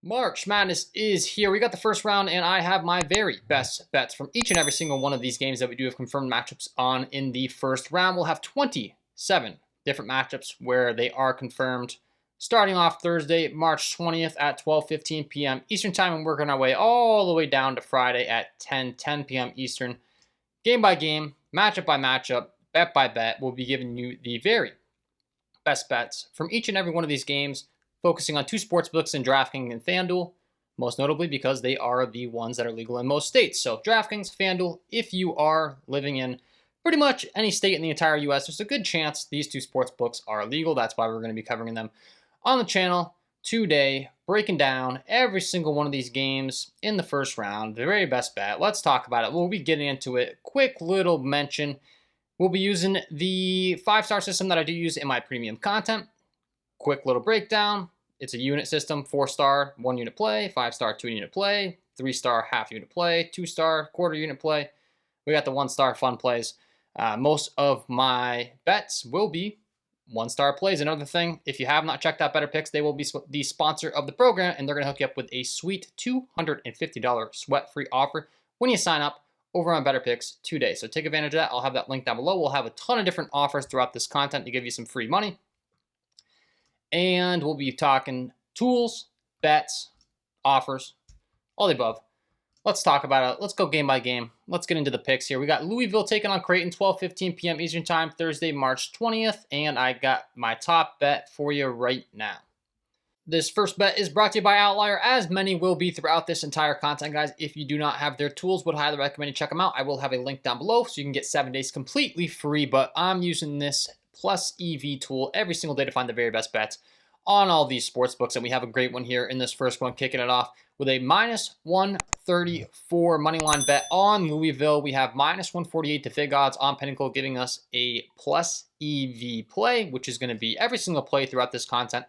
March Madness is here. We got the first round, and I have my very best bets from each and every single one of these games that we do have confirmed matchups on in the first round. We'll have 27 different matchups where they are confirmed. Starting off Thursday, March 20th at 12:15 p.m. Eastern Time, and working our way all the way down to Friday at 10 p.m. Eastern. Game by game, matchup by matchup, bet by bet, we'll be giving you the very best bets from each and every one of these games, focusing on two sports books in Draftkings and Fanduel, most notably because they are the ones that are legal in most states. So Draftkings, Fanduel, if you are living in pretty much any state in the entire U.S., there's a good chance these two sports books are legal. That's why we're going to be covering them on the channel today, breaking down every single one of these games in the first round, the very best bet. Let's talk about it. We'll be getting into it. Quick little mention. We'll be using the 5-star system that I do use in my premium content. Quick little breakdown. It's a unit system, 4-star, 1 unit play, 5-star, 2 unit play, 3-star, half unit play, 2-star, quarter unit play. We got the 1-star fun plays. Most of my bets will be 1-star plays. Another thing, if you have not checked out Better Picks, they will be the sponsor of the program, and they're going to hook you up with a sweet $250 sweat-free offer when you sign up over on Better Picks today. So take advantage of that. I'll have that link down below. We'll have a ton of different offers throughout this content to give you some free money. And we'll be talking tools, bets, offers, all the above. Let's talk about it. Let's go game by game. Let's get into the picks here. We got Louisville taking on Creighton, 12:15 p.m. Eastern Time, Thursday, March 20th. And I got my top bet for you right now. This first bet is brought to you by Outlier, as many will be throughout this entire content, guys. If you do not have their tools, would highly recommend you check them out. I will have a link down below so you can get 7 days completely free, but I'm using this Plus EV tool every single day to find the very best bets on all these sports books, and we have a great one here in this first one, kicking it off with a minus 134 moneyline bet on Louisville. We have minus 148 to fig odds on Pinnacle, giving us a plus EV play, which is going to be every single play throughout this content.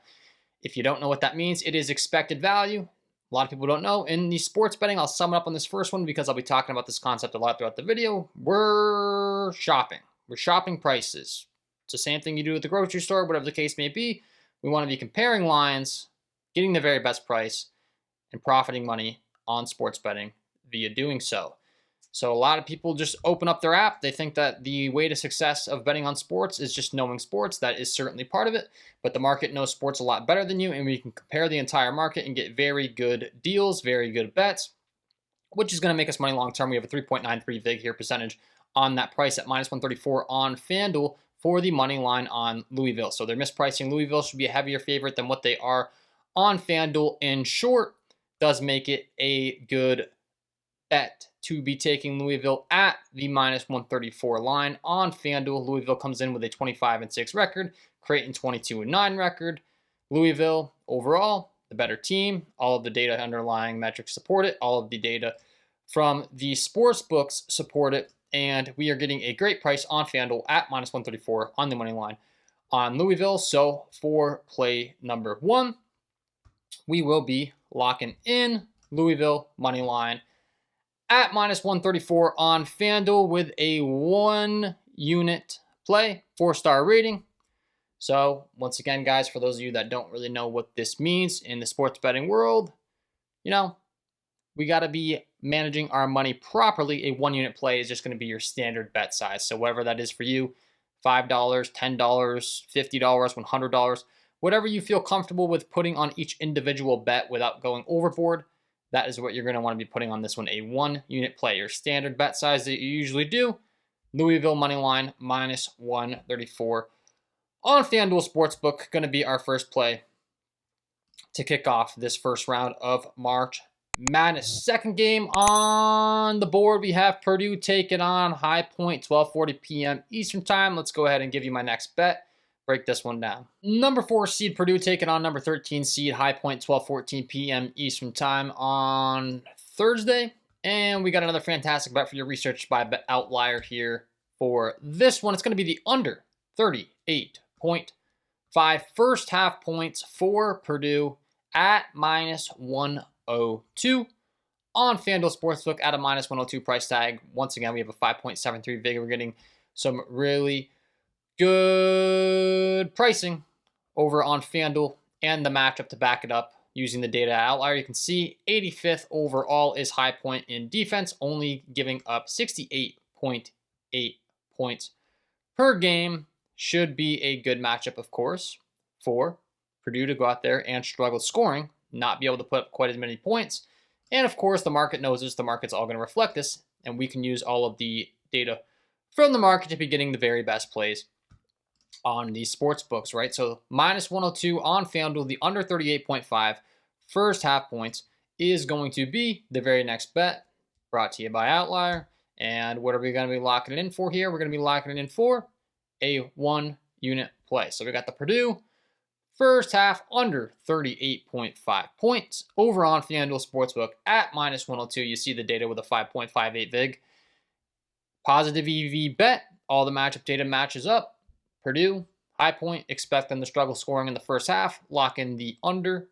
If you don't know what that means, it is expected value. A lot of people don't know. In the sports betting, I'll sum it up on this first one because I'll be talking about this concept a lot throughout the video. We're shopping. We're shopping prices. It's the same thing you do at the grocery store, whatever the case may be. We want to be comparing lines, getting the very best price, and profiting money on sports betting via doing so. So a lot of people just open up their app. They think that the way to success of betting on sports is just knowing sports. That is certainly part of it, but the market knows sports a lot better than you, and we can compare the entire market and get very good deals, very good bets, which is going to make us money long term. We have a 3.93 VIG here percentage on that price at minus 134 on FanDuel for the money line on Louisville. So they're mispricing. Louisville should be a heavier favorite than what they are on FanDuel. In short, does make it a good bet to be taking Louisville at the minus 134 line on FanDuel. Louisville comes in with a 25-6 record, Creighton 22-9 record. Louisville overall, the better team. All of the data underlying metrics support it. All of the data from the sports books support it. And we are getting a great price on FanDuel at minus 134 on the money line on Louisville. So for play number 1, we will be locking in Louisville money line at minus 134 on FanDuel with a 1 unit play, 4-star rating. So once again, guys, for those of you that don't really know what this means in the sports betting world, we got to be managing our money properly. A 1 unit play is just going to be your standard bet size. So whatever that is for you, $5, $10, $50, $100, whatever you feel comfortable with putting on each individual bet without going overboard, that is what you're going to want to be putting on this one. A 1 unit play, your standard bet size that you usually do. Louisville money line minus 134 on FanDuel Sportsbook, going to be our first play to kick off this first round of March Madness. Second game on the board, we have Purdue taking on High Point, 12:40 p.m. Eastern Time. Let's go ahead and give you my next bet. Break this one down. Number 4 seed Purdue taking on number 13 seed High Point, 12:14 p.m. Eastern Time on Thursday. And we got another fantastic bet for your research by Outlier here for this one. It's going to be the under 38.5 first half points for Purdue at minus 102 on FanDuel Sportsbook at a minus 102 price tag. Once again, we have a 5.73 VIG. We're getting some really good pricing over on FanDuel and the matchup to back it up. using the data outlier, you can see 85th overall is High Point in defense, only giving up 68.8 points per game. Should be a good matchup, of course, for Purdue to go out there and struggle scoring, not be able to put up quite as many points. And of course, the market knows this. The market's all going to reflect this, and we can use all of the data from the market to be getting the very best plays on these sports books, right? So minus 102 on FanDuel, the under 38.5 first half points is going to be the very next bet, brought to you by Outlier. And what are we going to be locking it in for here? We're going to be locking it in for a 1-unit play. So we got the Purdue first half under 38.5 points over on FanDuel Sportsbook at minus 102. You see the data with a 5.58 VIG. Positive EV bet. All the matchup data matches up. Purdue, High Point, expect them to struggle scoring in the first half. Lock in the under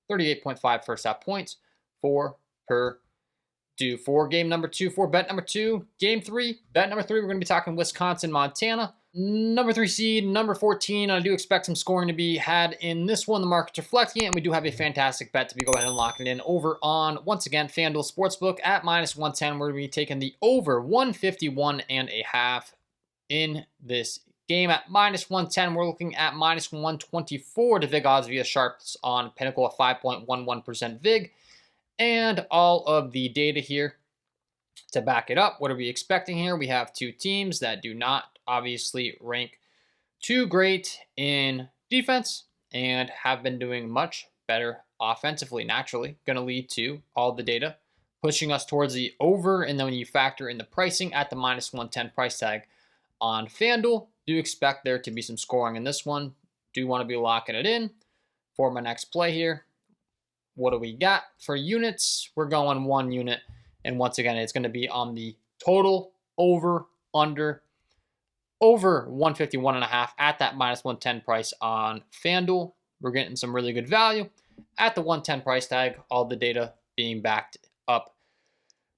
38.5 first half points for Purdue. For game number 2, for bet number 2, game 3, bet number 3, we're going to be talking Wisconsin, Montana. Number 3 seed, number 14. I do expect some scoring to be had in this one. The market's reflecting it, and we do have a fantastic bet to be go ahead and locking it in over on, once again, FanDuel Sportsbook at minus 110. We're going to be taking the over 151.5 in this game at minus 110. We're looking at minus 124 to VIG odds via Sharps on Pinnacle, a 5.11% VIG. And all of the data here to back it up. What are we expecting here? We have two teams that do not obviously rank too great in defense and have been doing much better offensively. Naturally, going to lead to all the data pushing us towards the over. And then when you factor in the pricing at the minus 110 price tag on FanDuel, do expect there to be some scoring in this one. Do want to be locking it in for my next play here. What do we got for units? We're going 1 unit. And once again, it's going to be on the total over 151.5 at that minus 110 price on FanDuel. We're getting some really good value at the 110 price tag. All the data being backed up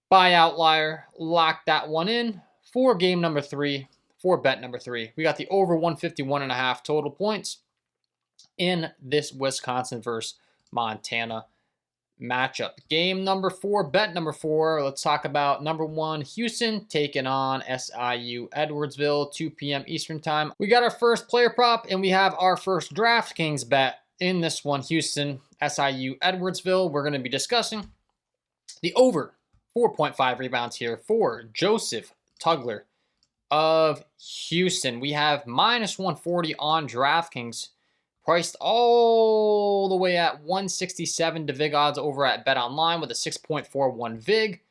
by Outlier. Lock that one in for game number 3, for bet number 3. We got the over 151.5 total points in this Wisconsin versus Montana matchup. Game number 4, bet number 4. Let's talk about number 1, Houston taking on SIU Edwardsville, 2 p.m. Eastern time. We got our first player prop, and we have our first Draftkings bet in this one, Houston, SIU Edwardsville. We're going to be discussing the over 4.5 rebounds here for Joseph Tugler of Houston. We have minus 140 on DraftKings, priced all the way at 167 to VIG odds over at BetOnline with a 6.41 VIG.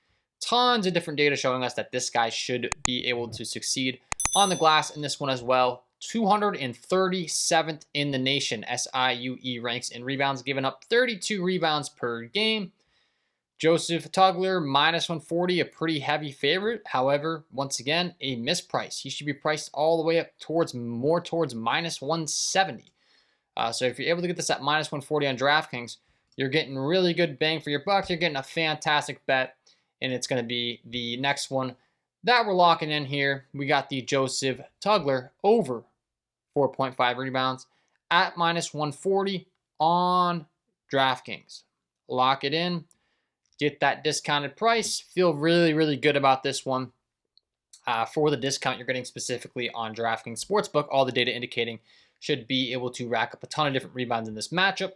Tons of different data showing us that this guy should be able to succeed on the glass in this one as well. 237th in the nation, SIUE ranks in rebounds, giving up 32 rebounds per game. Joseph Tugler, minus 140, a pretty heavy favorite. However, once again, a misprice. He should be priced all the way up towards minus 170. So if you're able to get this at minus 140 on DraftKings, you're getting really good bang for your buck. You're getting a fantastic bet, and it's going to be the next one that we're locking in here. We got the Joseph Tugler over 4.5 rebounds at minus 140 on DraftKings. Lock it in. Get that discounted price. Feel really, really good about this one. For the discount you're getting specifically on DraftKings Sportsbook, all the data indicating should be able to rack up a ton of different rebounds in this matchup,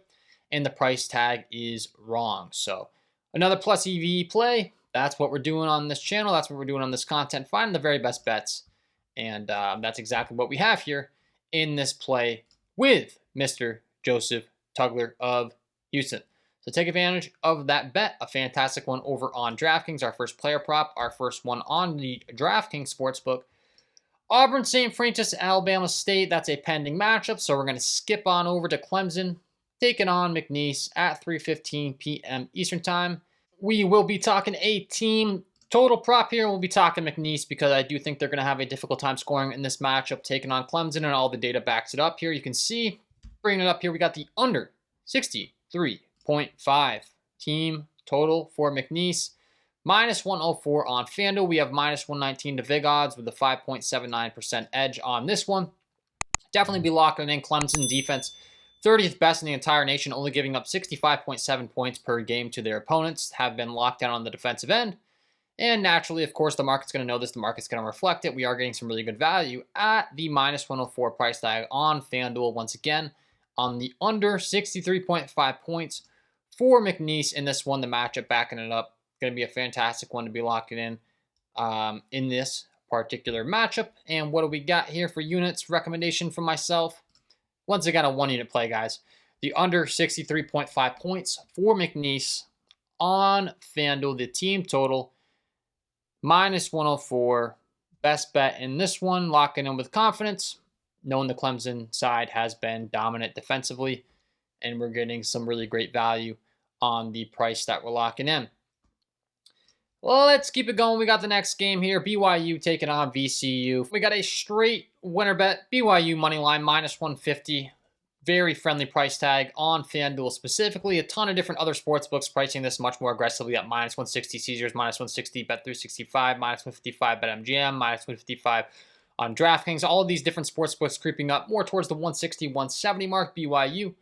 and the price tag is wrong. So another plus EV play. That's what we're doing on this channel. That's what we're doing on this content. Finding the very best bets, and that's exactly what we have here in this play with Mr. Joseph Tugler of Houston. So take advantage of that bet, a fantastic one over on DraftKings, our first player prop, our first one on the DraftKings Sportsbook. Auburn, St. Francis, Alabama State, that's a pending matchup, so we're going to skip on over to Clemson, taking on McNeese at 3:15 p.m. Eastern Time. We will be talking a team total prop here. We'll be talking McNeese because I do think they're going to have a difficult time scoring in this matchup, taking on Clemson, and all the data backs it up here. You can see, bringing it up here, we got the under 63.5 team total for McNeese. Minus 104 on FanDuel. We have minus 119 to VIG odds with a 5.79% edge on this one. Definitely be locking in Clemson defense 30th best in the entire nation, only giving up 65.7 points per game to their opponents, have been locked down on the defensive end. And naturally, of course, the market's going to know this. The market's going to reflect it. We are getting some really good value at the minus 104 price tag on Fanduel once again on the under 63.5 points for McNeese in this one. The matchup backing it up. Going to be a fantastic one to be locking in this particular matchup. And what do we got here for units? Recommendation from myself. Once again, a 1-unit play, guys. The under 63.5 points for McNeese on FanDuel. The team total, minus 104. Best bet in this one. Locking in with confidence, knowing the Clemson side has been dominant defensively. And we're getting some really great value on the price that we're locking in. Well, let's keep it going. We got the next game here. BYU taking on VCU. We got a straight winner bet. BYU money line minus 150. Very friendly price tag on FanDuel specifically. A ton of different other sports books pricing this much more aggressively at minus 160. Caesars minus 160. Bet365 minus 155. BetMGM minus 155 on Draftkings. All of these different sports books creeping up more towards the 160, 170 mark. BYU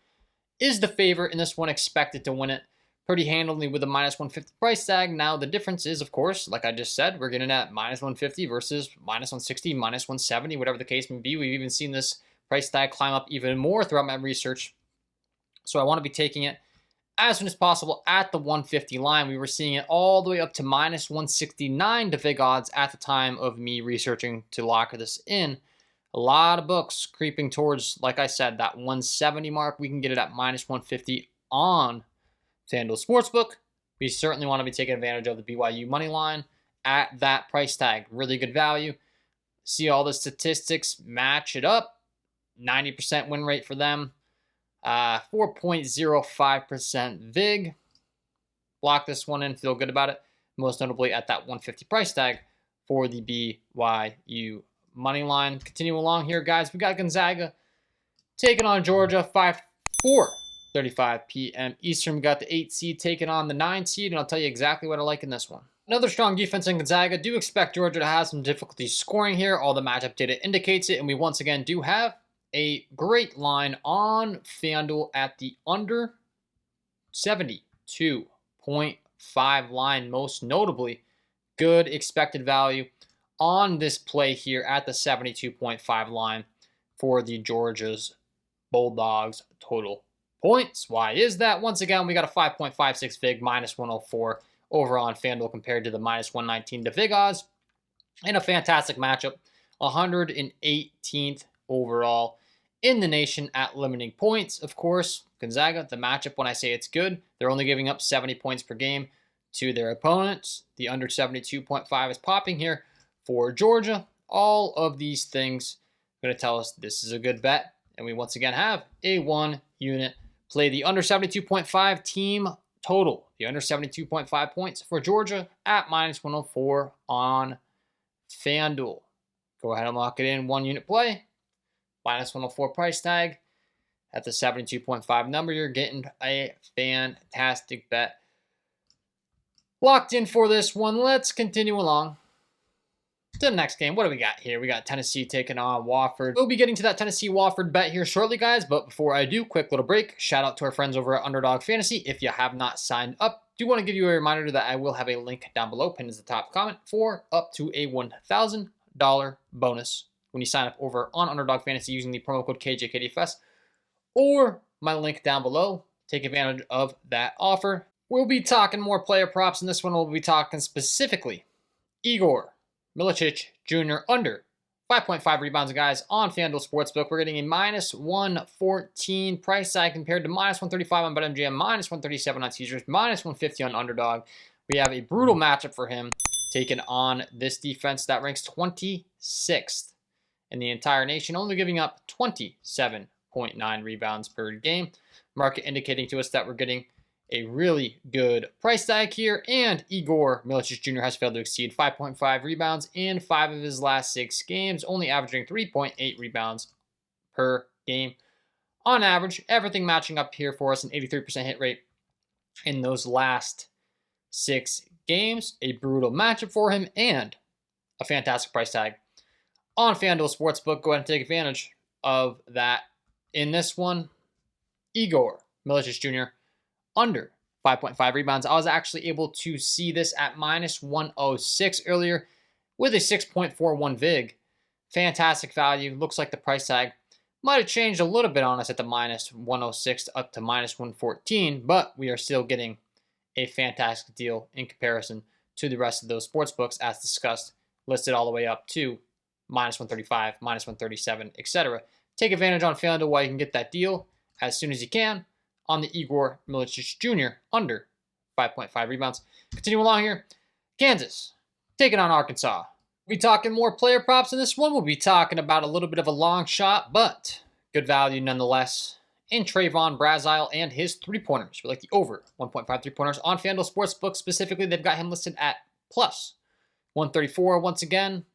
is the favorite in this one, expected to win it pretty handily with a minus 150 price tag. Now, the difference is, of course, like I just said, we're getting at minus 150 versus minus 160, minus 170, whatever the case may be. We've even seen this price tag climb up even more throughout my research. So I want to be taking it as soon as possible at the 150 line. We were seeing it all the way up to minus 169 to vig odds at the time of me researching to lock this in. A lot of books creeping towards, like I said, that 170 mark. We can get it at minus 150 on FanDuel Sportsbook. We certainly want to be taking advantage of the BYU money line at that price tag. Really good value. See all the statistics match it up. 90% win rate for them. 4.05% VIG. Lock this one in. Feel good about it. Most notably at that 150 price tag for the BYU money line. Continue along here, guys. We got Gonzaga taking on Georgia. 4:35 p.m. Eastern. We got the 8 seed taking on the 9 seed, and I'll tell you exactly what I like in this one. Another strong defense in Gonzaga. Do expect Georgia to have some difficulty scoring here. All the matchup data indicates it, and we once again do have a great line on FanDuel at the under 72.5 line. Most notably, good expected value on this play here at the 72.5 line for the Georgia's Bulldogs total points. Why is that? Once again, we got a 5.56 VIG, minus 104 over on FanDuel compared to the minus 119 to VIG odds. And a fantastic matchup. 118th overall in the nation at limiting points. Of course, Gonzaga, the matchup, when I say it's good, they're only giving up 70 points per game to their opponents. The under 72.5 is popping here for Georgia. All of these things are going to tell us this is a good bet. And we once again have a 1-unit play. The under 72.5 team total. The under 72.5 points for Georgia at minus 104 on FanDuel. Go ahead and lock it in. 1-unit play. Minus 104 price tag at the 72.5 number. You're getting a fantastic bet. Locked in for this one. Let's continue along to the next game. What do we got here? We got Tennessee taking on Wofford. We'll be getting to that Tennessee-Wofford bet here shortly, guys. But before I do, quick little break. Shout out to our friends over at Underdog Fantasy. If you have not signed up, do want to give you a reminder that I will have a link down below, pinned as the top comment, for up to a $1,000 bonus when you sign up over on Underdog Fantasy using the promo code KJKDFS or my link down below. Take advantage of that offer. We'll be talking more player props in this one. We'll be talking specifically Igor Milicic Jr. under 5.5 rebounds, guys, on FanDuel Sportsbook. We're getting a minus 114 price tag compared to minus 135 on BetMGM, minus 137 on Caesars, minus 150 on Underdog. We have a brutal matchup for him taking on this defense that ranks 26th in the entire nation, only giving up 27.9 rebounds per game. Market indicating to us that we're getting a really good price tag here, and Igor Milicic Jr. has failed to exceed 5.5 rebounds in 5 of his last 6 games, only averaging 3.8 rebounds per game on average. Everything matching up here for us, an 83% hit rate in those last 6 games. A brutal matchup for him and a fantastic price tag on FanDuel Sportsbook. Go ahead and take advantage of that in this one. Igor Milicic Jr. under 5.5 rebounds. I was actually able to see this at minus 106 earlier with a 6.41 VIG. Fantastic value. Looks like the price tag might have changed a little bit on us at the minus 106 up to minus 114, but we are still getting a fantastic deal in comparison to the rest of those sports books as discussed, listed all the way up to minus 135, minus 137, etc. Take advantage on Fanduel while you can get that deal as soon as you can on the Igor Milicic Jr. under 5.5 rebounds. Continue along here. Kansas taking on Arkansas. We'll be talking more player props in this one. We'll be talking about a little bit of a long shot, but good value nonetheless in Trayvon Brazile and his three-pointers. We like the over 1.5 three-pointers on FanDuel Sportsbook. Specifically, they've got him listed at plus 134. Once again,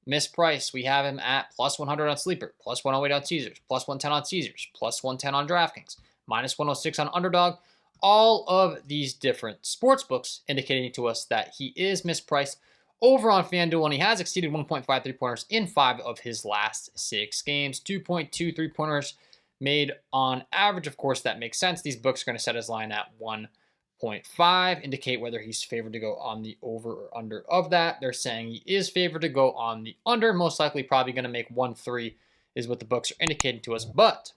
mispriced. We have him at plus 100 on Sleeper, plus 108 on Caesars, plus 110 on Caesars, plus 110 on DraftKings, minus 106 on Underdog. All of these different sportsbooks indicating to us that he is mispriced over on FanDuel, and he has exceeded 1.5 three-pointers in 5 of his last 6 games. 2.2 three-pointers made on average. Of course, that makes sense. These books are going to set his line at 1.5, indicate whether he's favored to go on the over or under of that. They're saying he is favored to go on the under. Most likely probably going to make 1-3 is what the books are indicating to us. But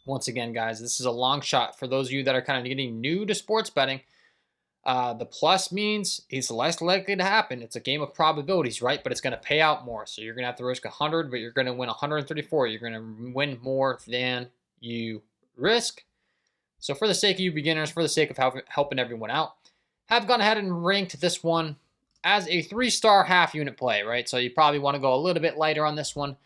once again, guys, this is a long shot for those of you that are kind of getting new to sports betting. The plus means it's less likely to happen. It's a game of probabilities, right? But it's going to pay out more. So you're going to have to risk 100, but you're going to win 134. You're going to win more than you risk. So for the sake of you beginners, for the sake of helping everyone out, have gone ahead and ranked this one as a 3-star half unit play, right? So you probably want to go a little bit lighter on this one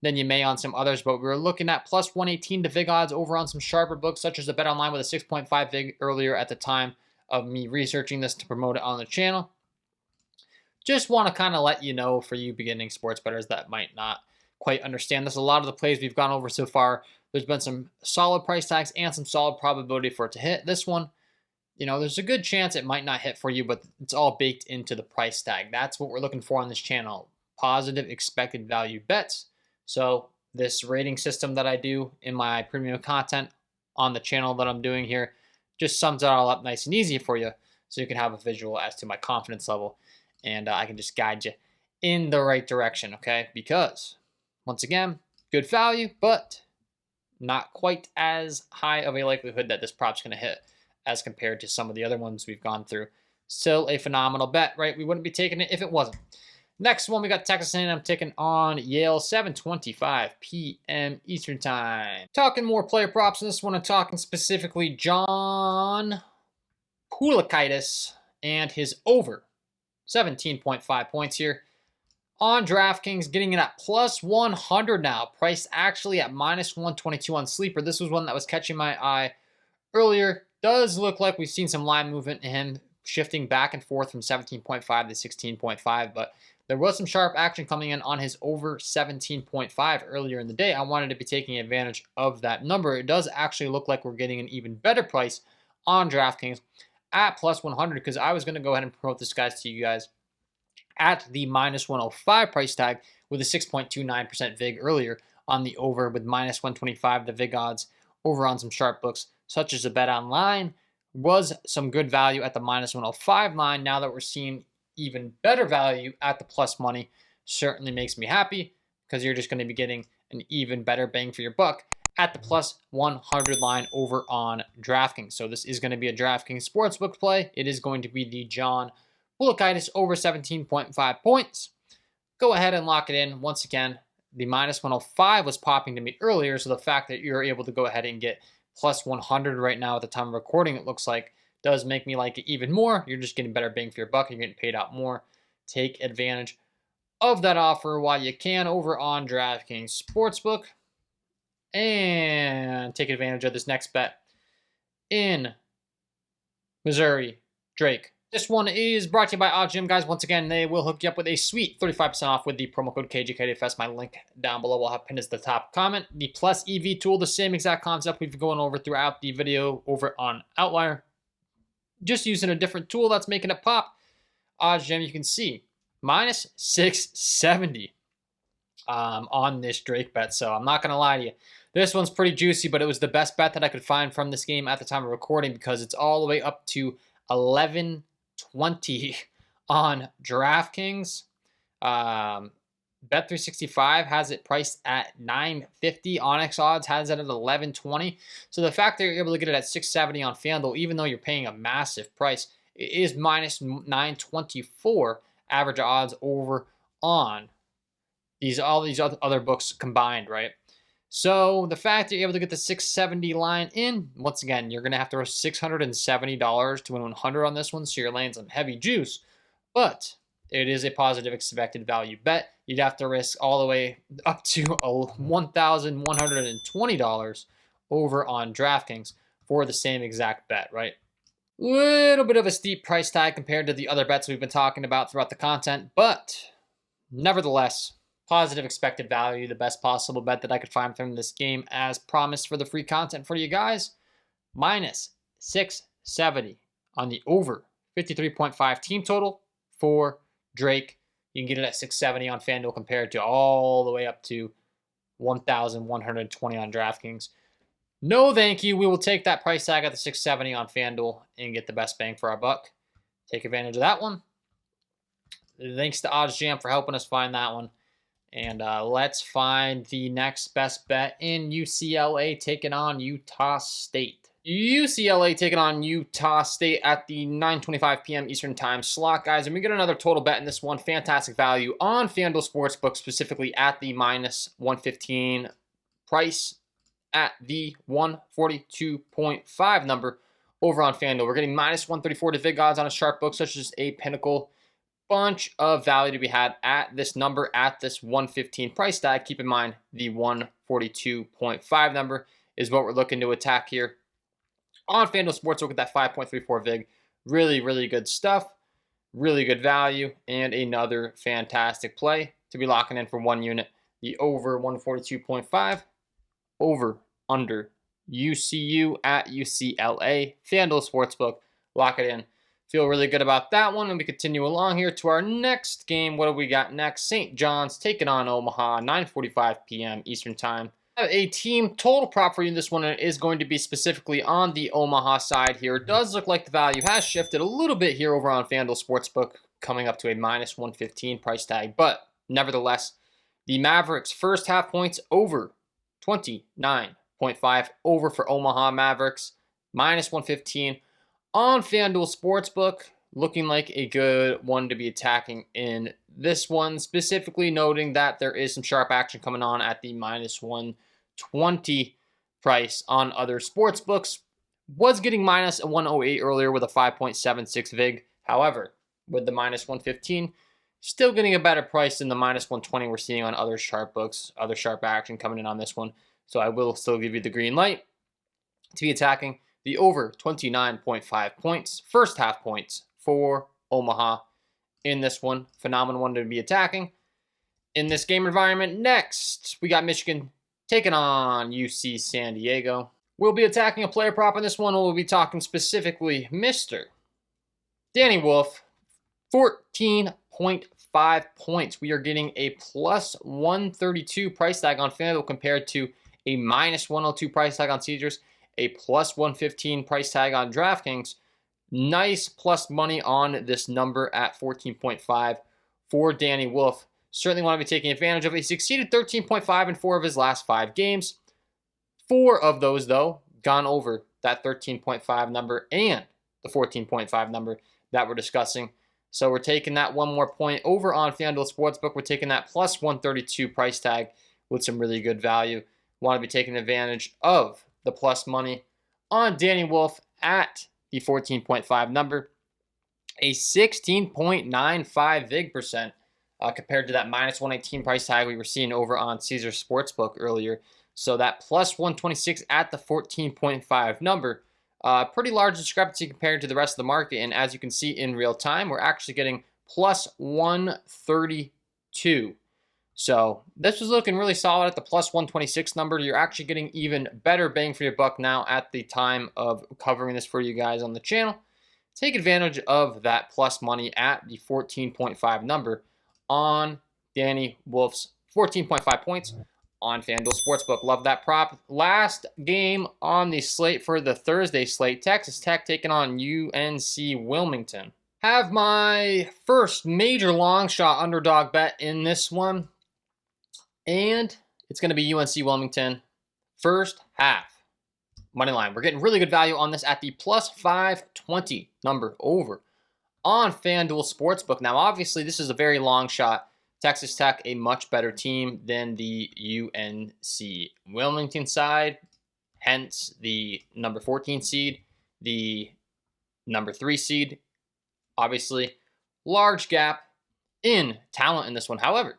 than you may on some others, but we were looking at plus 118 to VIG odds over on some sharper books, such as the Bet Online with a 6.5 VIG earlier at the time of me researching this to promote it on the channel. Just want to kind of let you know, for you beginning sports bettors that might not quite understand this, a lot of the plays we've gone over so far, there's been some solid price tags and some solid probability for it to hit. This one, you know, there's a good chance it might not hit for you, but it's all baked into the price tag. That's what we're looking for on this channel. Positive expected value bets. So this rating system that I do in my premium content on the channel that I'm doing here just sums it all up nice and easy for you so you can have a visual as to my confidence level, and I can just guide you in the right direction, okay? Because, once again, good value, but not quite as high of a likelihood that this prop's going to hit as compared to some of the other ones we've gone through. Still a phenomenal bet, right? We wouldn't be taking it if it wasn't. Next one, we got Texas A&M taking on Yale, 7:25 p.m. Eastern Time. Talking more player props in this one, I'm talking specifically John Poulikitis and his over 17.5 points here. On DraftKings, getting it at plus 100 now. Priced actually at minus 122 on Sleeper. This was one that was catching my eye earlier. Does look like we've seen some line movement in him shifting back and forth from 17.5 to 16.5, but there was some sharp action coming in on his over 17.5 earlier in the day. I wanted to be taking advantage of that number. It does actually look like we're getting an even better price on DraftKings at plus 100 because I was going to go ahead and promote this guys to you guys at the minus 105 price tag with a 6.29% VIG earlier on the over with minus 125 the VIG odds over on some sharp books such as the Bet Online. Was some good value at the minus 105 line. Now that we're seeing even better value at the plus money, certainly makes me happy because you're just going to be getting an even better bang for your buck at the plus 100 line over on DraftKings. So this is going to be a DraftKings sportsbook play. It is going to be the John Poulikitis over 17.5 points. Go ahead and lock it in. Once again, the minus 105 was popping to me earlier, so the fact that you're able to go ahead and get plus 100 right now at the time of recording, it looks like, does make me like it even more. You're just getting better bang for your buck. You're getting paid out more. Take advantage of that offer while you can over on DraftKings Sportsbook. And take advantage of this next bet in Missouri, Drake. This one is brought to you by OddsGym, guys. Once again, they will hook you up with a sweet 35% off with the promo code KGKDFS. My link down below will have pinned as the top comment. The Plus EV tool, the same exact concept we've been going over throughout the video over on Outlier. Just using a different tool that's making it pop. OddsGym, you can see minus 670 on this Drake bet. So I'm not going to lie to you. This one's pretty juicy, but it was the best bet that I could find from this game at the time of recording because it's all the way up to 11.20 on DraftKings. Bet365 has it priced at $9.50. Onyx Odds has it at $11.20. So the fact that you're able to get it at $6.70 on Fanduel, even though you're paying a massive price, it is minus $9.24 average odds over on all these other books combined, right? So the fact that you're able to get the $6.70 line in, once again, you're going to have to risk $670 to win 100 on this one, so you're laying some heavy juice. But it is a positive expected value bet. You'd have to risk all the way up to $1,120 over on DraftKings for the same exact bet, right? Little bit of a steep price tag compared to the other bets we've been talking about throughout the content, but nevertheless, positive expected value, the best possible bet that I could find from this game as promised for the free content for you guys. Minus 670 on the over 53.5 team total for Drake. You can get it at 670 on FanDuel compared to all the way up to 1,120 on DraftKings. No, thank you. We will take that price tag at the 670 on FanDuel and get the best bang for our buck. Take advantage of that one. Thanks to OddsJam for helping us find that one. And let's find the next best bet in UCLA taking on Utah State. UCLA taking on Utah State at the 9:25 p.m. Eastern Time slot, guys. And we get another total bet in this one. Fantastic value on FanDuel Sportsbook, specifically at the minus 115 price at the 142.5 number over on FanDuel. We're getting minus 134 to vig odds on a sharp book such as a Pinnacle. Bunch of value to be had at this number, at this 115 price tag. Keep in mind the 142.5 number is what we're looking to attack here on FanDuel Sportsbook with that 5.34 vig. Really, really good stuff. Really good value and another fantastic play to be locking in for one unit. The over 142.5, over under UCU at UCLA. FanDuel Sportsbook, lock it in. Feel really good about that one. And we continue along here to our next game. What do we got next? St. John's taking on Omaha, 9:45 p.m. Eastern Time. A team total prop for you in this one is going to be specifically on the Omaha side here. It does look like the value has shifted a little bit here over on FanDuel Sportsbook, coming up to a minus 115 price tag. But nevertheless, the Mavericks first half points over 29.5 over for Omaha Mavericks, minus 115. On FanDuel Sportsbook, looking like a good one to be attacking in this one, specifically noting that there is some sharp action coming on at the minus 120 price on other sportsbooks. Was getting minus 108 earlier with a 5.76 vig. However, with the minus 115, still getting a better price than the minus 120 we're seeing on other sharp books, other sharp action coming in on this one. So I will still give you the green light to be attacking the over 29.5 points, first half points for Omaha in this one. Phenomenal one to be attacking in this game environment. Next, we got Michigan taking on UC San Diego. We'll be attacking a player prop in this one. We'll be talking specifically Mr. Danny Wolf, 14.5 points. We are getting a plus 132 price tag on FanDuel compared to a minus 102 price tag on Caesars. A plus 115 price tag on DraftKings. Nice plus money on this number at 14.5 for Danny Wolf. Certainly want to be taking advantage of it. He succeeded 13.5 in 4 of his last 5 games. 4 of those, though, gone over that 13.5 number and the 14.5 number that we're discussing. So we're taking that one more point over on FanDuel Sportsbook. We're taking that plus 132 price tag with some really good value. Want to be taking advantage of the plus money on Danny Wolf at the 14.5 number. A 16.95 vig percent compared to that minus 118 price tag we were seeing over on Caesar Sportsbook earlier. So that plus 126 at the 14.5 number. Pretty large discrepancy compared to the rest of the market. And as you can see in real time, we're actually getting plus 132. So this was looking really solid at the plus 126 number. You're actually getting even better bang for your buck now at the time of covering this for you guys on the channel. Take advantage of that plus money at the 14.5 number on Danny Wolf's 14.5 points on Fanduel Sportsbook. Love that prop. Last game on the slate for the Thursday slate, Texas Tech taking on UNC Wilmington. Have my first major long shot underdog bet in this one, and it's going to be UNC Wilmington first half money line. We're getting really good value on this at the plus 520 number over on Fanduel Sportsbook. Now, obviously, this is a very long shot. Texas Tech, a much better team than the UNC Wilmington side, hence the number 14 seed, the number 3 seed. Obviously, large gap in talent in this one. However,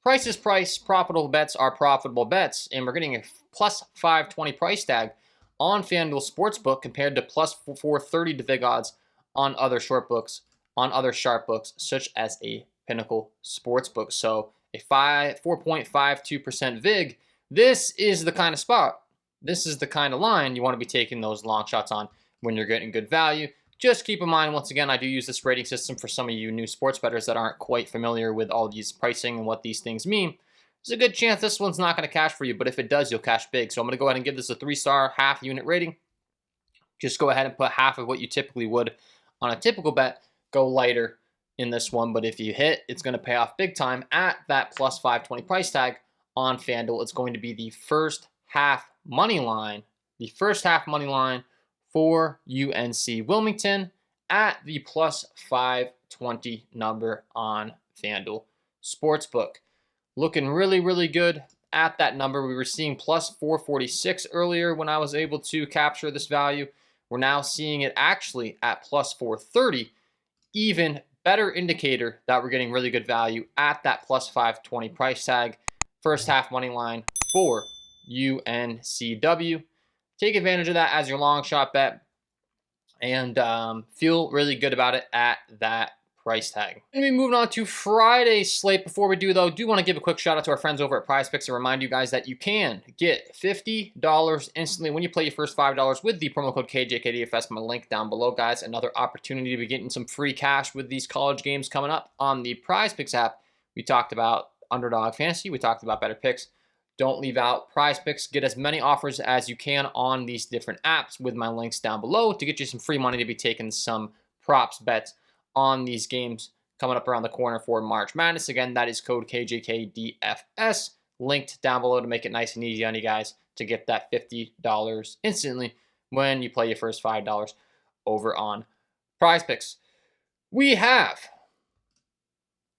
price is price. Profitable bets are profitable bets, and we're getting a plus 520 price tag on FanDuel Sportsbook compared to plus 430 to vig odds on other short books, on other sharp books, such as a Pinnacle Sportsbook. So a 4.52% vig. This is the kind of spot. This is the kind of line you want to be taking those long shots on when you're getting good value. Just keep in mind, once again, I do use this rating system for some of you new sports bettors that aren't quite familiar with all these pricing and what these things mean. There's a good chance this one's not going to cash for you, but if it does, you'll cash big. So I'm going to go ahead and give this a 3-star half unit rating. Just go ahead and put half of what you typically would on a typical bet. Go lighter in this one, but if you hit, it's going to pay off big time at that plus 520 price tag on FanDuel. It's going to be the first half money line, for UNC Wilmington at the plus 520 number on FanDuel Sportsbook. Looking really, really good at that number. We were seeing plus 446 earlier when I was able to capture this value. We're now seeing it actually at plus 430, even better indicator that we're getting really good value at that plus 520 price tag. First half money line for UNCW. Take advantage of that as your long shot bet and feel really good about it at that price tag. Going to be moving on to Friday's slate. Before we do, though, do want to give a quick shout out to our friends over at PrizePicks and remind you guys that you can get $50 instantly when you play your first $5 with the promo code KJKDFS. My link down below, guys. Another opportunity to be getting some free cash with these college games coming up on the PrizePicks app. We talked about underdog fantasy. We talked about better picks. Don't leave out PrizePicks. Get as many offers as you can on these different apps with my links down below to get you some free money to be taking some props bets on these games coming up around the corner for March Madness. Again, that is code KJKDFS, linked down below to make it nice and easy on you guys to get that $50 instantly when you play your first $5 over on PrizePicks. We have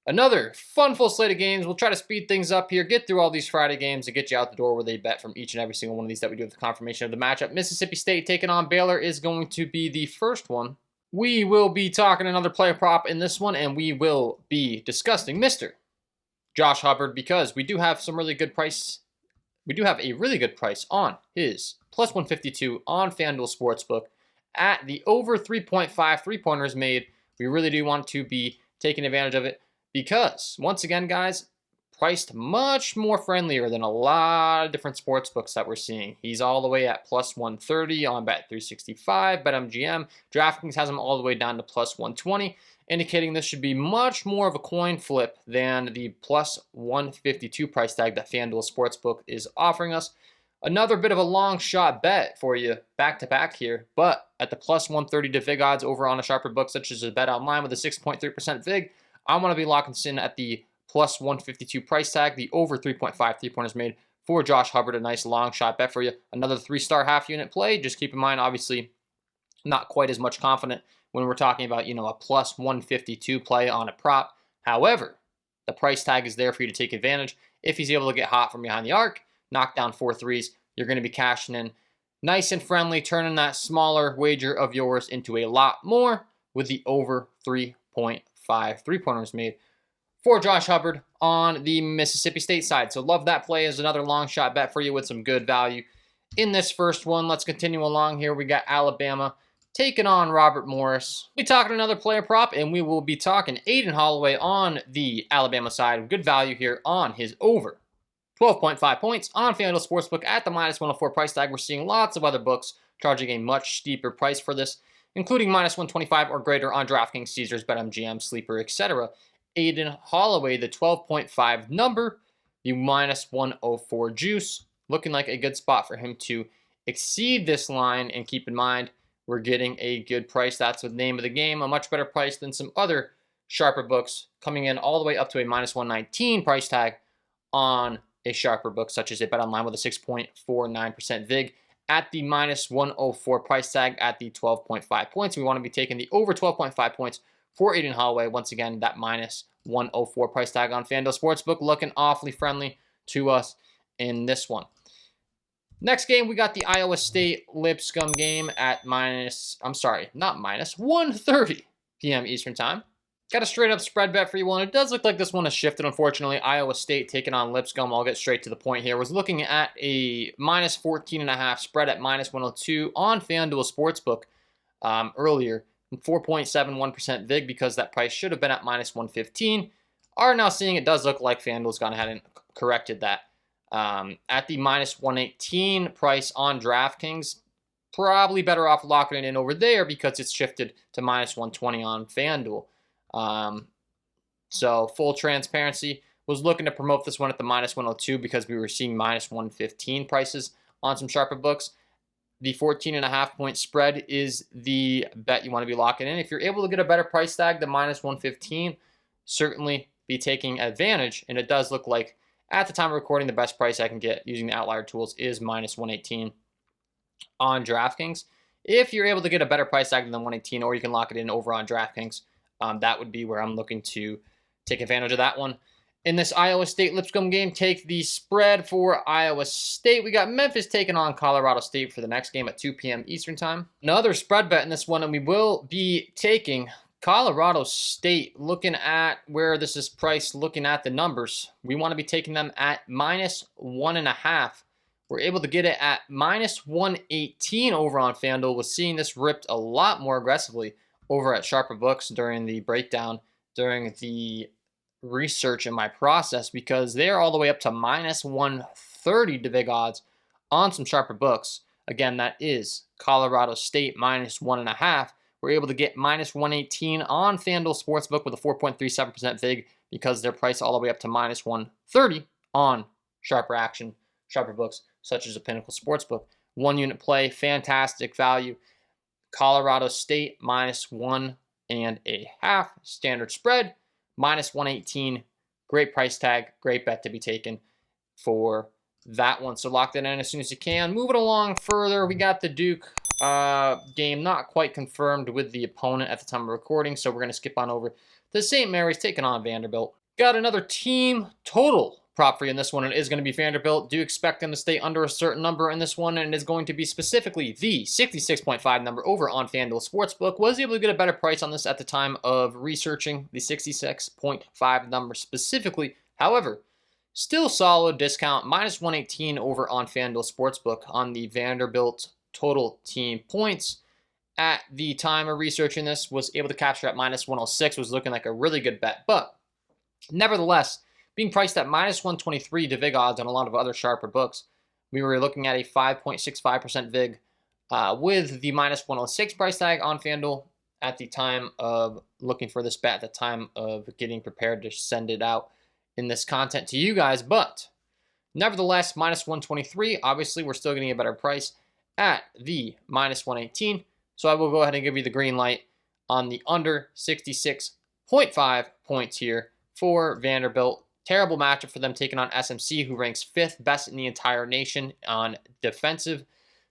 another fun full slate of games. We'll try to speed things up here, get through all these Friday games, and get you out the door with a bet from each and every single one of these that we do with the confirmation of the matchup. Mississippi State taking on Baylor is going to be the first one. We will be talking another player prop in this one, and we will be discussing Mr. Josh Hubbard because we do have some really good price. We do have a really good price on his plus 152 on FanDuel Sportsbook at the over 3.5 three-pointers made. We really do want to be taking advantage of it because, once again, guys, priced much more friendlier than a lot of different sports books that we're seeing. He's all the way at plus 130 on Bet365, BetMGM. Draftkings has him all the way down to plus 120, indicating this should be much more of a coin flip than the plus 152 price tag that FanDuel Sportsbook is offering us. Another bit of a long shot bet for you back-to-back here, but at the plus 130 to vig odds over on a sharper book such as a Bet Online with a 6.3% vig, I want to be locking this in at the plus 152 price tag, the over 3.5 three-pointers made for Josh Hubbard. A nice long shot bet for you. Another 3-star half unit play. Just keep in mind, obviously, not quite as much confident when we're talking about, a plus 152 play on a prop. However, the price tag is there for you to take advantage. If he's able to get hot from behind the arc, knock down 4 threes, you're going to be cashing in nice and friendly, turning that smaller wager of yours into a lot more with the over 3.5 three-pointers made for Josh Hubbard on the Mississippi State side. So love that play as another long shot bet for you with some good value. In this first one, let's continue along here. We got Alabama taking on Robert Morris. We'll be talking another player prop, and we will be talking Aiden Holloway on the Alabama side. Good value here on his over 12.5 points on FanDuel Sportsbook at the minus 104 price tag. We're seeing lots of other books charging a much steeper price for this, including minus 125 or greater on DraftKings, Caesars, BetMGM, Sleeper, etc. Aiden Holloway, the 12.5 number. the minus 104 juice. Looking like a good spot for him to exceed this line. And keep in mind, we're getting a good price. That's the name of the game. A much better price than some other sharper books, coming in all the way up to a minus 119 price tag on a sharper book, such as a Bet Online with a 6.49% VIG at the minus 104 price tag at the 12.5 points. We want to be taking the over 12.5 points for Aiden Holloway. Once again, that minus 104 price tag on Fanduel Sportsbook, looking awfully friendly to us in this one. Next game, we got the Iowa State Lipscomb game at 1:30 p.m. Eastern Time. Got a straight up spread bet for you one. It does look like this one has shifted, unfortunately. Iowa State taking on Lipscomb. I'll get straight to the point here. Was looking at a minus 14.5 spread at minus 102 on FanDuel Sportsbook earlier. 4.71% VIG because that price should have been at minus 115. Are now seeing it does look like FanDuel's gone ahead and corrected that. At the minus 118 price on Draftkings, probably better off locking it in over there because it's shifted to minus 120 on FanDuel. So full transparency, was looking to promote this one at the minus 102 because we were seeing minus 115 prices on some sharper books. The 14.5 point spread is the bet you want to be locking in. If you're able to get a better price tag than minus 115, certainly be taking advantage. And it does look like at the time of recording, the best price I can get using the outlier tools is minus 118 on DraftKings. If you're able to get a better price tag than 118, or you can lock it in over on DraftKings, that would be where I'm looking to take advantage of that one. In this Iowa State Lipscomb game, take the spread for Iowa State. We got Memphis taking on Colorado State for the next game at 2 p.m. Eastern Time. Another spread bet in this one, and we will be taking Colorado State. Looking at where this is priced, looking at the numbers, we want to be taking them at minus 1.5. We're able to get it at minus 118 over on FanDuel. Was seeing this ripped a lot more aggressively over at Sharper Books during the breakdown, during the research in my process, because they're all the way up to minus 130 to big odds on some sharper books. Again, that is Colorado State minus 1.5. We're able to get minus 118 on FanDuel Sportsbook with a 4.37% VIG because they're priced all the way up to minus 130 on sharper action, sharper books such as a Pinnacle Sportsbook. 1 unit play, fantastic value. Colorado State minus 1.5 standard spread. Minus 118, great price tag, great bet to be taken for that one. So lock that in as soon as you can. Moving along further, we got the Duke game not quite confirmed with the opponent at the time of recording, so we're going to skip on over to St. Mary's taking on Vanderbilt. Got another team total prop for you in this one, and it is going to be Vanderbilt. Do expect them to stay under a certain number in this one, and it is going to be specifically the 66.5 number over on FanDuel Sportsbook. Was able to get a better price on this at the time of researching the 66.5 number specifically. However, still solid discount, minus 118 over on FanDuel Sportsbook on the Vanderbilt total team points. At the time of researching this, was able to capture at minus 106, was looking like a really good bet, but nevertheless, being priced at minus 123 to VIG odds on a lot of other sharper books. We were looking at a 5.65% VIG with the minus 106 price tag on FanDuel at the time of looking for this bet, at the time of getting prepared to send it out in this content to you guys. But nevertheless, minus 123, obviously we're still getting a better price at the minus 118. So I will go ahead and give you the green light on the under 66.5 points here for Vanderbilt. Terrible matchup for them taking on SMC, who ranks 5th best in the entire nation on defensive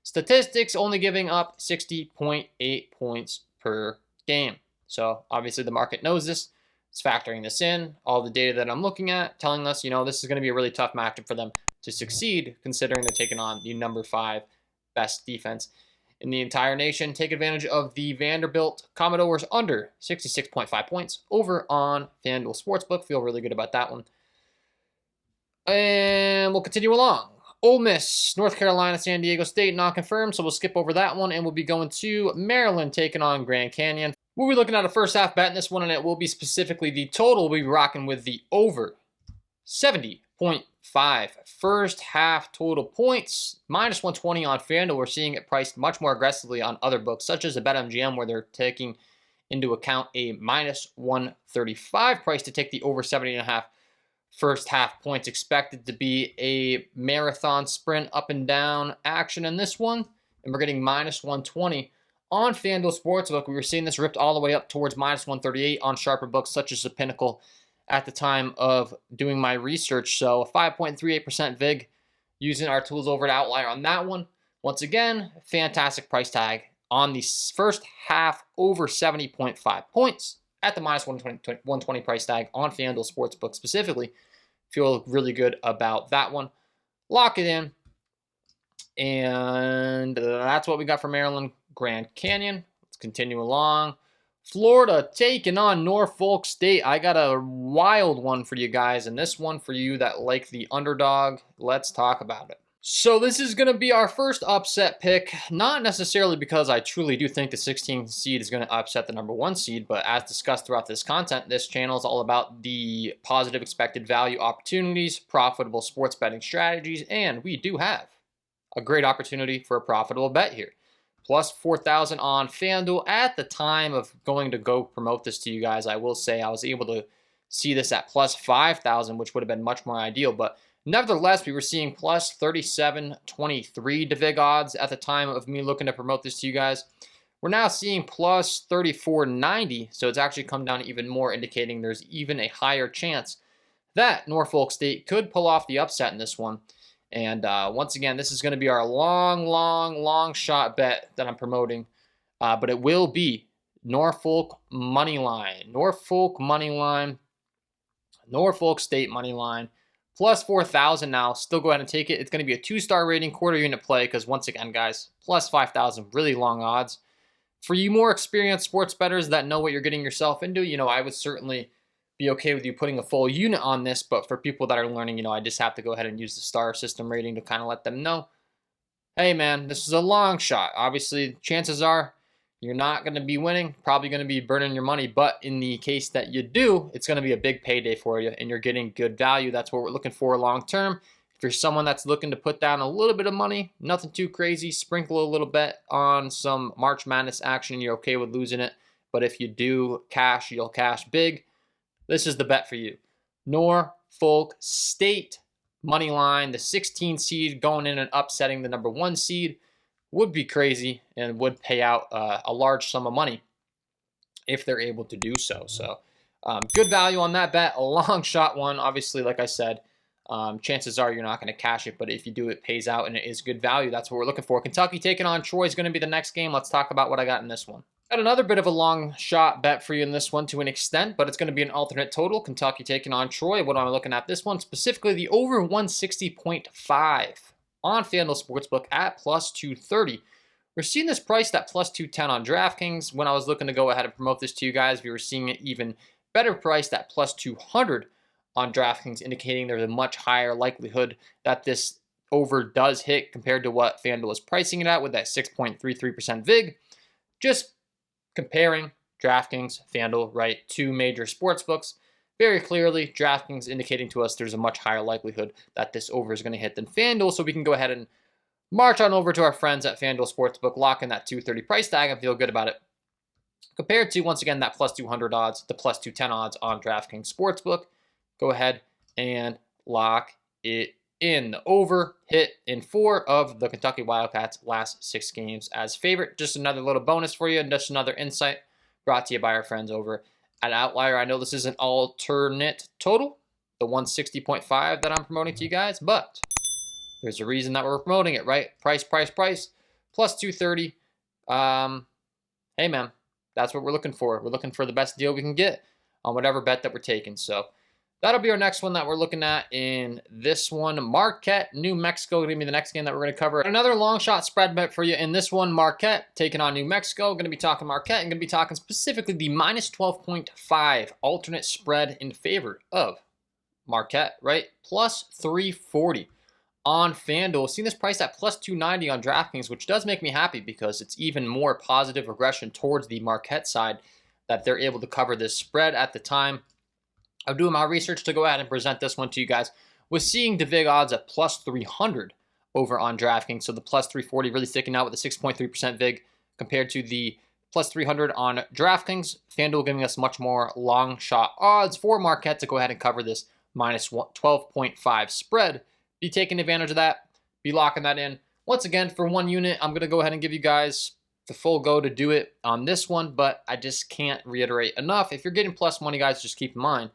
statistics, only giving up 60.8 points per game. So obviously the market knows this. It's factoring this in. All the data that I'm looking at telling us, this is going to be a really tough matchup for them to succeed, considering they're taking on the number 5 best defense in the entire nation. Take advantage of the Vanderbilt Commodores under 66.5 points over on FanDuel Sportsbook. Feel really good about that one. And we'll continue along. Ole Miss, North Carolina, San Diego State, not confirmed, so we'll skip over that one, and we'll be going to Maryland taking on Grand Canyon. We'll be looking at a first half bet in this one, and it will be specifically the total. We'll be rocking with the over 70.5. First half total points, minus 120 on FanDuel. We're seeing it priced much more aggressively on other books, such as a BetMGM, where they're taking into account a minus 135 price to take the over 70.5 First half points expected to be a marathon sprint up and down action in this one. And we're getting minus 120 on FanDuel Sportsbook. We were seeing this ripped all the way up towards minus 138 on sharper books such as the Pinnacle at the time of doing my research. So a 5.38% VIG using our tools over at Outlier on that one. Once again, fantastic price tag on the first half over 70.5 points at the minus 120 price tag on FanDuel Sportsbook specifically. Feel really good about that one. Lock it in. And that's what we got for Maryland Grand Canyon. Let's continue along. Florida taking on Norfolk State. I got a wild one for you guys, and this one for you that like the underdog. Let's talk about it. So this is going to be our first upset pick, not necessarily because I truly do think the 16th seed is going to upset the number 1 seed, but as discussed throughout this content, this channel is all about the positive expected value opportunities, profitable sports betting strategies, and we do have a great opportunity for a profitable bet here. Plus 4,000 on FanDuel. At the time of going to go promote this to you guys, I will say I was able to see this at plus 5,000, which would have been much more ideal, but nevertheless, we were seeing plus 37.23 to VIG odds at the time of me looking to promote this to you guys. We're now seeing plus 34.90, so it's actually come down even more, indicating there's even a higher chance that Norfolk State could pull off the upset in this one. And once again, this is going to be our long shot bet that I'm promoting, but it will be Norfolk money line, Norfolk State money line. Plus 4,000 now. Still go ahead and take it. It's going to be a 2-star rating, quarter unit play, because once again, guys, plus 5,000, really long odds. For you more experienced sports bettors that know what you're getting yourself into, I would certainly be okay with you putting a full unit on this, but for people that are learning, I just have to go ahead and use the star system rating to kind of let them know, hey man, this is a long shot. Obviously, chances are you're not going to be winning, probably going to be burning your money, but in the case that you do, it's going to be a big payday for you, and you're getting good value. That's what we're looking for long term. If you're someone that's looking to put down a little bit of money, nothing too crazy, sprinkle a little bit on some March Madness action, you're okay with losing it, but if you do cash, you'll cash big. This is the bet for you. Norfolk State money line, the 16 seed going in and upsetting the number 1 seed. Would be crazy and would pay out a large sum of money if they're able to do so. So good value on that bet. A long shot one. Obviously, like I said, chances are you're not going to cash it, but if you do, it pays out and it is good value. That's what we're looking for. Kentucky taking on Troy is going to be the next game. Let's talk about what I got in this one. Got another bit of a long shot bet for you in this one to an extent, but it's going to be an alternate total. Kentucky taking on Troy. What am I looking at this one? Specifically, the over 160.5. on FanDuel Sportsbook at plus 230. We're seeing this priced at plus 210 on DraftKings. When I was looking to go ahead and promote this to you guys, we were seeing it even better priced at plus 200 on DraftKings, indicating there's a much higher likelihood that this over does hit compared to what FanDuel is pricing it at with that 6.33% VIG. Just comparing DraftKings, FanDuel, right? 2 major sports books. Very clearly, DraftKings indicating to us there's a much higher likelihood that this over is going to hit than FanDuel, so we can go ahead and march on over to our friends at FanDuel Sportsbook, lock in that 230 price tag, and feel good about it. Compared to, once again, that plus 200 odds, the plus 210 odds on DraftKings Sportsbook, go ahead and lock it in. The over hit in 4 of the Kentucky Wildcats' last 6 games as favorite. Just another little bonus for you, and just another insight brought to you by our friends over at Outlier. I know this is an alternate total, the 160.5 that I'm promoting to you guys, but there's a reason that we're promoting it, right? Price, plus 230. Hey man, that's what we're looking for. We're looking for the best deal we can get on whatever bet that we're taking. So that'll be our next one that we're looking at in this one. Marquette, New Mexico, going to be the next game that we're going to cover. Another long shot spread bet for you in this one. Marquette taking on New Mexico. Going to be talking Marquette and going to be talking specifically the minus 12.5 alternate spread in favor of Marquette, right? Plus 340 on FanDuel. Seeing this priced at plus 290 on DraftKings, which does make me happy because it's even more positive regression towards the Marquette side that they're able to cover this spread at the time of doing my research to go ahead and present this one to you guys. Was seeing the VIG odds at plus 300 over on DraftKings, so the plus 340 really sticking out with a 6.3% VIG compared to the plus 300 on DraftKings. FanDuel giving us much more long shot odds for Marquette to go ahead and cover this minus 12.5 spread. Be taking advantage of that. Be locking that in. Once again, for 1 unit, I'm going to go ahead and give you guys the full go to do it on this one, but I just can't reiterate enough. If you're getting plus money, guys, just keep in mind,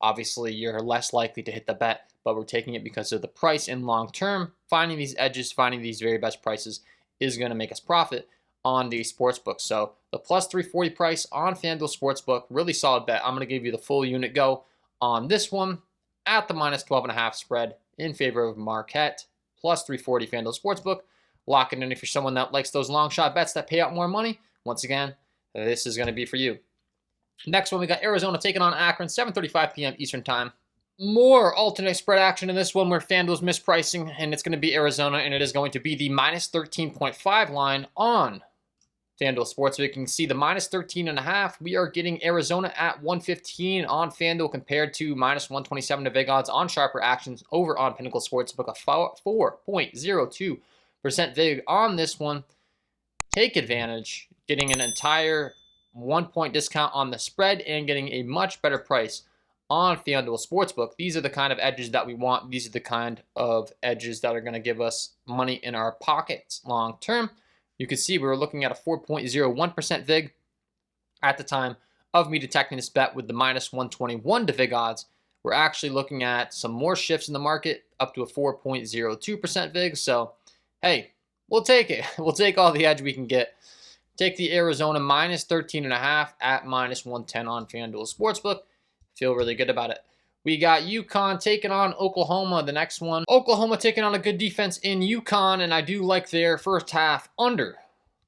obviously, you're less likely to hit the bet, but we're taking it because of the price in long term. Finding these edges, finding these very best prices is going to make us profit on the sportsbook. So the plus 340 price on Fanduel Sportsbook, really solid bet. I'm going to give you the full unit go on this one at the minus 12.5 spread in favor of Marquette. Plus 340 Fanduel Sportsbook. Lock it in if you're someone that likes those long shot bets that pay out more money. Once again, this is going to be for you. Next one, we got Arizona taking on Akron, 7:35 p.m. Eastern Time. More alternate spread action in this one where FanDuel's mispricing, and it's going to be Arizona, and it is going to be the minus 13.5 line on FanDuel Sportsbook. You can see the minus 13.5. We are getting Arizona at 115 on FanDuel compared to minus 127 to vig odds on sharper actions over on Pinnacle Sportsbook, a 4.02% vig on this one. Take advantage, getting an entire 1-point discount on the spread and getting a much better price on FanDuel Sportsbook. These are the kind of edges that we want. These are the kind of edges that are going to give us money in our pockets long term. You can see we were looking at a 4.01% vig at the time of me detecting this bet with the minus 121 to vig odds. We're actually looking at some more shifts in the market up to a 4.02% vig. So, hey, we'll take it. We'll take all the edge we can get. Take the Arizona minus 13.5 at minus 110 on FanDuel Sportsbook. Feel really good about it. We got UConn taking on Oklahoma, the next one. Oklahoma taking on a good defense in UConn, and I do like their first half under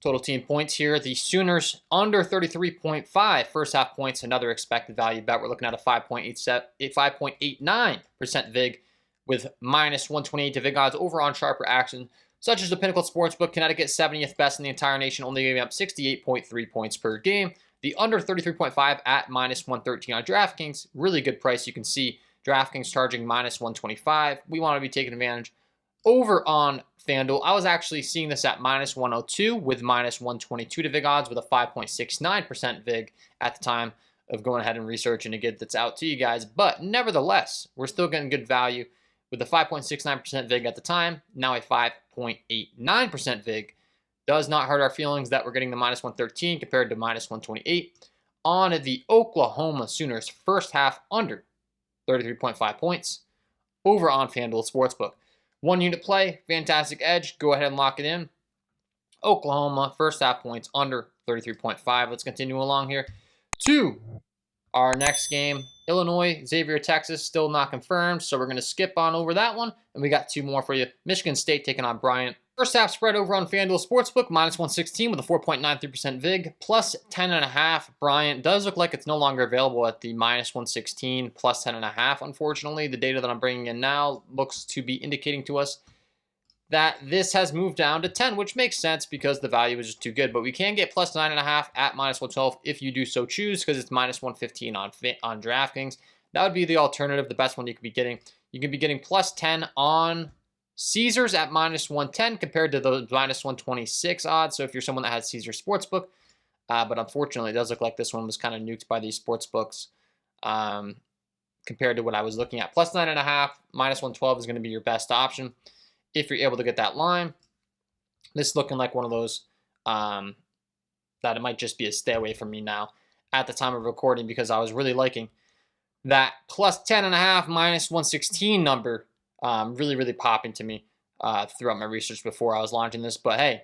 total team points here. The Sooners under 33.5 first half points, another expected value bet. We're looking at a 5.89% vig with minus 128 to vig odds over on sharper action, such as the Pinnacle Sportsbook. Connecticut 70th best in the entire nation, only giving up 68.3 points per game. The under 33.5 at minus 113 on Draftkings. Really good price. You can see Draftkings charging minus 125. We want to be taking advantage over on FanDuel. I was actually seeing this at minus 102 with minus 122 to vig odds with a 5.69% vig at the time of going ahead and researching to get this out to you guys. But nevertheless, we're still getting good value with the 5.69% vig at the time. Now a 5.89% vig. Does not hurt our feelings that we're getting the minus 113 compared to minus 128 on the Oklahoma Sooners first half under 33.5 points over on FanDuel Sportsbook. 1 unit play, fantastic edge. Go ahead and lock it in. Oklahoma first half points under 33.5. Let's continue along here to our next game. Illinois, Xavier, Texas, still not confirmed, so we're going to skip on over that one. And we got 2 more for you. Michigan State taking on Bryant. First half spread over on FanDuel Sportsbook, minus 116 with a 4.93% vig, plus 10.5. Bryant does look like it's no longer available at the minus 116, plus 10.5. Unfortunately, the data that I'm bringing in now looks to be indicating to us that this has moved down to 10, which makes sense because the value is just too good. But we can get plus 9.5 at minus 112 if you do so choose, because it's minus 115 on DraftKings. That would be the alternative, the best one you could be getting. You can be getting plus 10 on Caesars at minus 110 compared to the minus 126 odds. So if you're someone that has Caesars Sportsbook, but unfortunately it does look like this one was kind of nuked by these sportsbooks compared to what I was looking at. Plus 9.5, minus 112 is going to be your best option if you're able to get that line. This is looking like one of those that it might just be a stay away from me now at the time of recording, because I was really liking that plus 10.5 minus 116 number. Really popping to me throughout my research before I was launching this. But hey,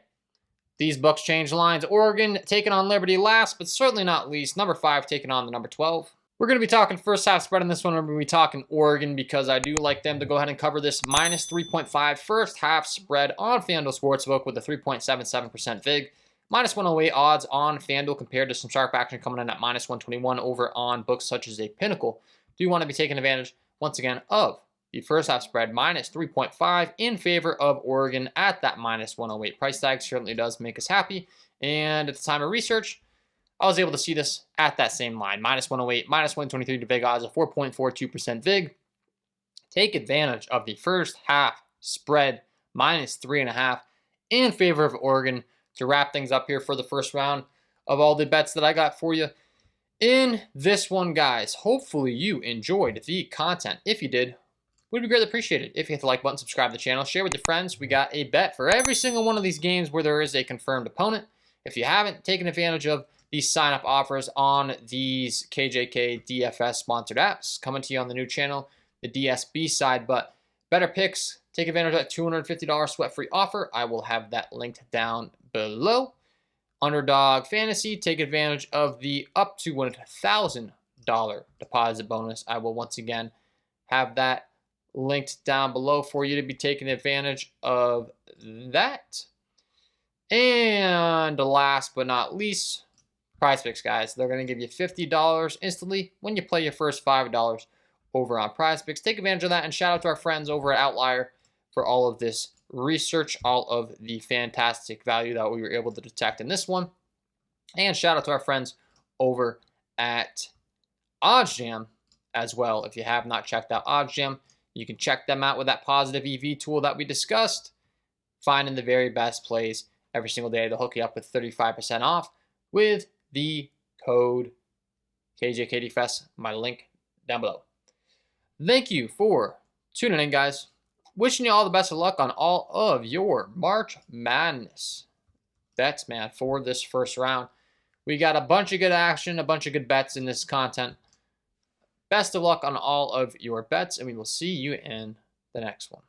these books change lines. Oregon taking on Liberty last, but certainly not least. Number 5 taking on the number 12. We're going to be talking first half spread on this one. We're going to be talking Oregon because I do like them to go ahead and cover this minus 3.5 first half spread on FanDuel Sportsbook with a 3.77% vig. Minus 108 odds on FanDuel compared to some sharp action coming in at minus 121 over on books such as a Pinnacle. Do you want to be taking advantage, once again, of the first half spread minus 3.5 in favor of Oregon at that minus 108 price tag? Certainly does make us happy. And at the time of research, I was able to see this at that same line. Minus 108, minus 123 to vig odds, a 4.42% vig. Take advantage of the first half spread minus 3.5 in favor of Oregon to wrap things up here for the first round of all the bets that I got for you. In this one, guys, hopefully you enjoyed the content. If you did, would be greatly appreciated if you hit the like button, subscribe to the channel, share with your friends. We got a bet for every single one of these games where there is a confirmed opponent. If you haven't taken advantage of these sign-up offers on these KJK DFS sponsored apps, coming to you on the new channel, the DSB side, but better picks, take advantage of that $250 sweat-free offer. I will have that linked down below. Underdog Fantasy, take advantage of the up to $1,000 deposit bonus. I will once again have that linked down below for you to be taking advantage of that. And last but not least, Prize Picks, guys. They're going to give you $50 instantly when you play your first $5 over on Prize Picks. Take advantage of that, and shout out to our friends over at Outlier for all of this research, all of the fantastic value that we were able to detect in this one. And shout out to our friends over at OddsJam as well. If you have not checked out OddsJam, you can check them out with that positive EV tool that we discussed. Finding the very best plays every single day. They'll hook you up with 35% off with the code KJKDFest, my link down below. Thank you for tuning in, guys. Wishing you all the best of luck on all of your March Madness bets, man, for this first round. We got a bunch of good action, a bunch of good bets in this content. Best of luck on all of your bets, and we will see you in the next one.